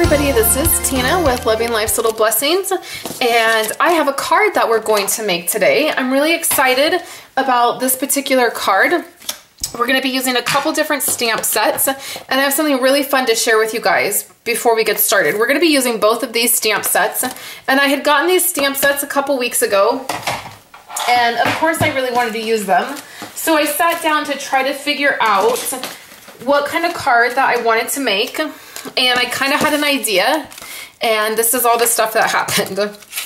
everybody, this is Tina with Living Life's Little Blessings, and I have a card that we're going to make today. I'm really excited about this particular card. We're going to be using a couple different stamp sets, and I have something really fun to share with you guys before we get started. We're going to be using both of these stamp sets, and I had gotten these stamp sets a couple weeks ago, and of course I really wanted to use them. So I sat down to try to figure out what kind of card that I wanted to make, and I kind of had an idea, and this is all the stuff that happened.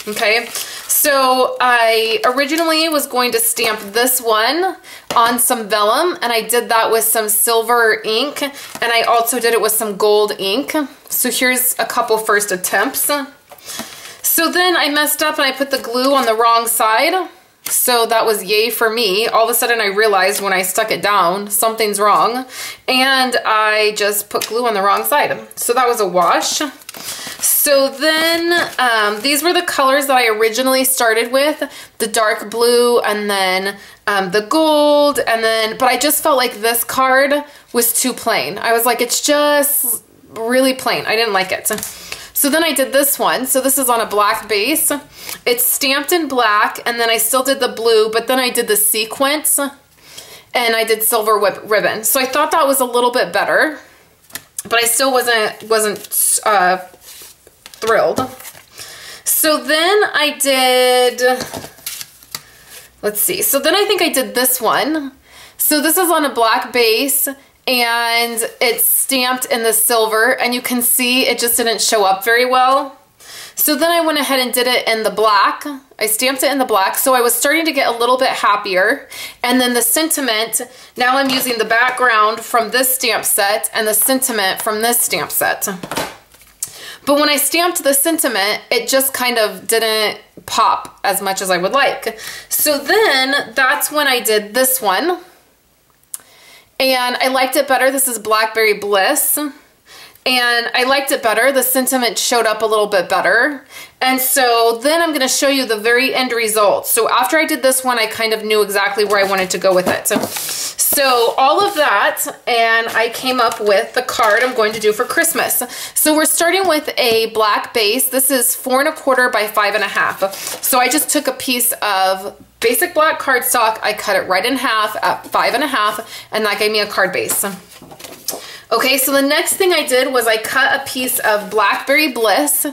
Okay, so I originally was going to stamp this one on some vellum, and I did that with some silver ink, and I also did it with some gold ink. So here's a couple first attempts. So then I messed up and I put the glue on the wrong side. So that was yay for me. All of a sudden I realized when I stuck it down, something's wrong. And I just put glue on the wrong side. So that was a wash. So then these were the colors that I originally started with. The dark blue and then the gold. But I just felt like this card was too plain. I was like, it's just really plain. I didn't like it. So then I did this one. So this is on a black base. It's stamped in black, and then I still did the blue, but then I did the sequence, and I did silver ribbon. So I thought that was a little bit better, but I still wasn't thrilled. So then I did, let's see. So then I think I did this one. So this is on a black base, and it's stamped in the silver, and you can see it just didn't show up very well. So then I went ahead and did it in the black. I stamped it in the black, so I was starting to get a little bit happier. And then the sentiment, now I'm using the background from this stamp set and the sentiment from this stamp set. But when I stamped the sentiment, it just kind of didn't pop as much as I would like. So then that's when I did this one. And I liked it better. This is Blackberry Bliss. And I liked it better. The sentiment showed up a little bit better. And so then I'm going to show you the very end result. So after I did this one, I kind of knew exactly where I wanted to go with it. So all of that, and I came up with the card I'm going to do for Christmas. So we're starting with a black base. This is 4 1/4 by 5 1/2. So I just took a piece of basic black cardstock. I cut it right in half at 5 1/2, and that gave me a card base. Okay, so the next thing I did was I cut a piece of Blackberry Bliss,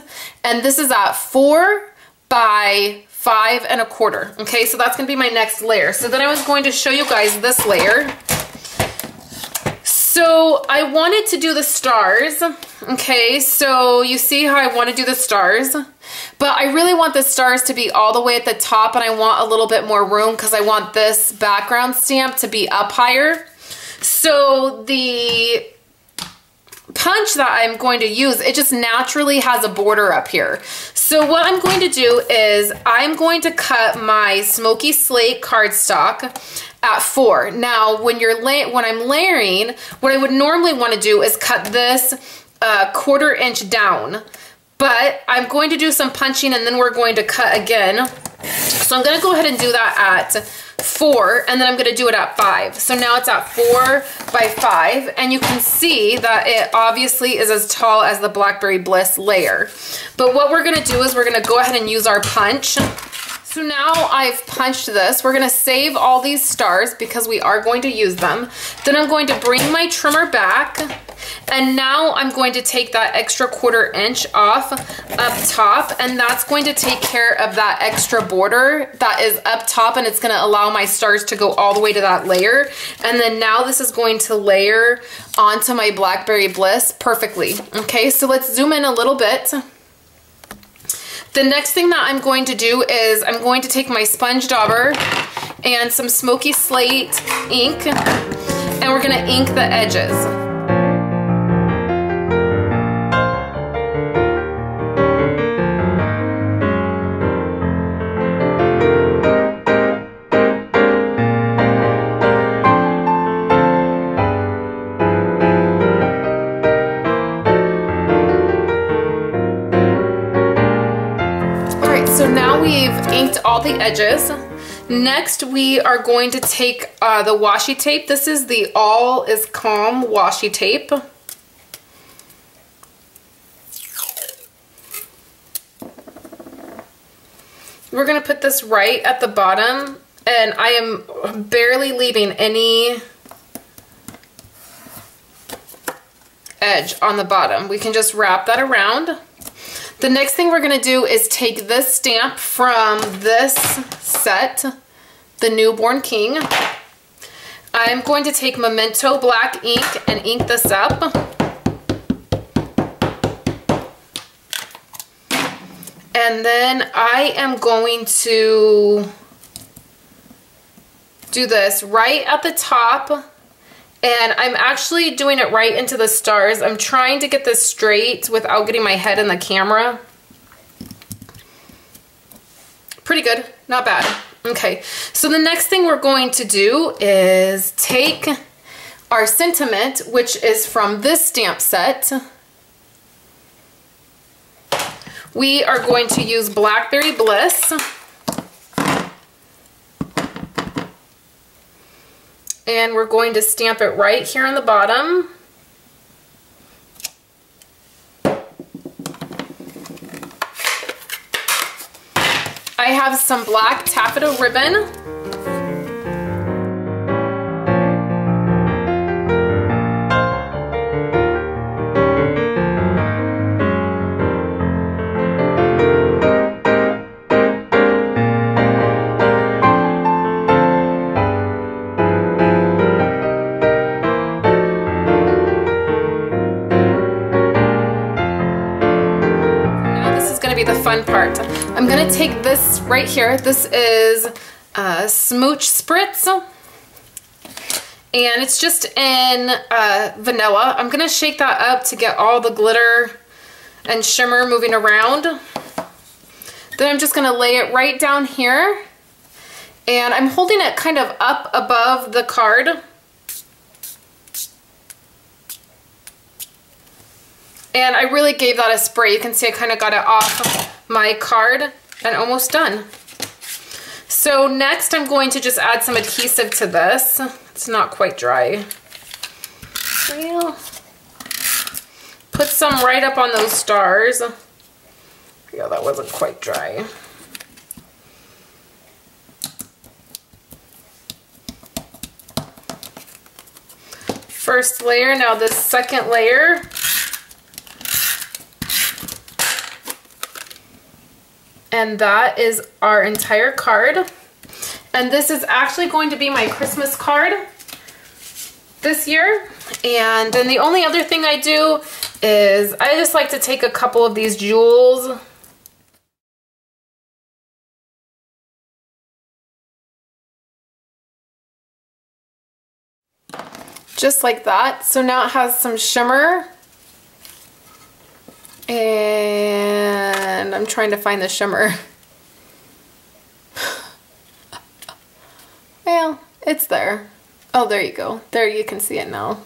and this is at 4 by 5 1/4. Okay, so that's gonna be my next layer. So then I was going to show you guys this layer. So I wanted to do the stars. Okay, so you see how I want to do the stars, but I really want the stars to be all the way at the top, and I want a little bit more room because I want this background stamp to be up higher. So the punch that I'm going to use, it just naturally has a border up here. So what I'm going to do is I'm going to cut my smoky slate cardstock at 4. Now when I'm layering, what I would normally want to do is cut this 1/4 inch down, but I'm going to do some punching and then we're going to cut again. So I'm going to go ahead and do that at 4, and then I'm going to do it at 5. So now it's at 4 by 5, and you can see that it obviously is as tall as the Blackberry Bliss layer. But what we're going to do is we're going to go ahead and use our punch. So now I've punched this. We're going to save all these stars because we are going to use them. Then I'm going to bring my trimmer back, and now I'm going to take that extra 1/4 inch off up top, and that's going to take care of that extra border that is up top, and it's going to allow my stars to go all the way to that layer. And then now this is going to layer onto my Blackberry Bliss perfectly. Okay, so let's zoom in a little bit. The next thing that I'm going to do is I'm going to take my sponge dauber and some smoky slate ink, and we're going to ink the edges. So now we've inked all the edges. Next, we are going to take the washi tape. This is the All Is Calm washi tape. we're gonna put this right at the bottom, and I am barely leaving any edge on the bottom. We can just wrap that around. The next thing we're gonna do is take this stamp from this set, the Newborn King. I'm going to take Memento black ink and ink this up. And then I am going to do this right at the top, and I'm actually doing it right into the stars. I'm trying to get this straight without getting my head in the camera. Pretty good, not bad. Okay, so the next thing we're going to do is take our sentiment, which is from this stamp set. We are going to use Blackberry Bliss. And we're going to stamp it right here on the bottom. I have some black taffeta ribbon. The fun part. I'm gonna take this right here. This is Smooch Spritz, and it's just in vanilla. I'm gonna shake that up to get all the glitter and shimmer moving around. Then I'm just gonna lay it right down here, and I'm holding it kind of up above the card. And I really gave that a spray. You can see I kind of got it off my card and almost done. So next I'm going to just add some adhesive to this. It's not quite dry. Well, put some right up on those stars. Yeah, that wasn't quite dry. First layer, now this second layer. And that is our entire card. And this is actually going to be my Christmas card this year. And then the only other thing I do is I just like to take a couple of these jewels. Just like that. So now it has some shimmer. And I'm trying to find the shimmer. Well, it's there. Oh, there you go. There, you can see it now.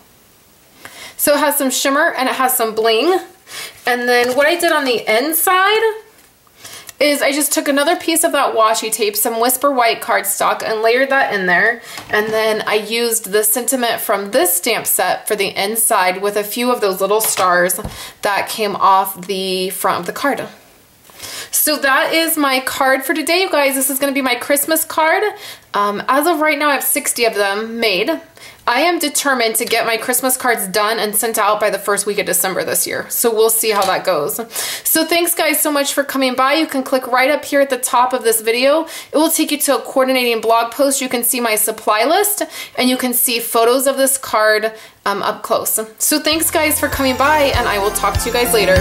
So it has some shimmer and it has some bling. And then what I did on the inside is I just took another piece of that washi tape, some Whisper White cardstock, and layered that in there. And then I used the sentiment from this stamp set for the inside with a few of those little stars that came off the front of the card. So that is my card for today, you guys. This is going to be my Christmas card. As of right now, I have 60 of them made. I am determined to get my Christmas cards done and sent out by the first week of December this year. So we'll see how that goes. So thanks guys so much for coming by. You can click right up here at the top of this video. It will take you to a coordinating blog post. You can see my supply list and you can see photos of this card up close. So thanks guys for coming by, and I will talk to you guys later.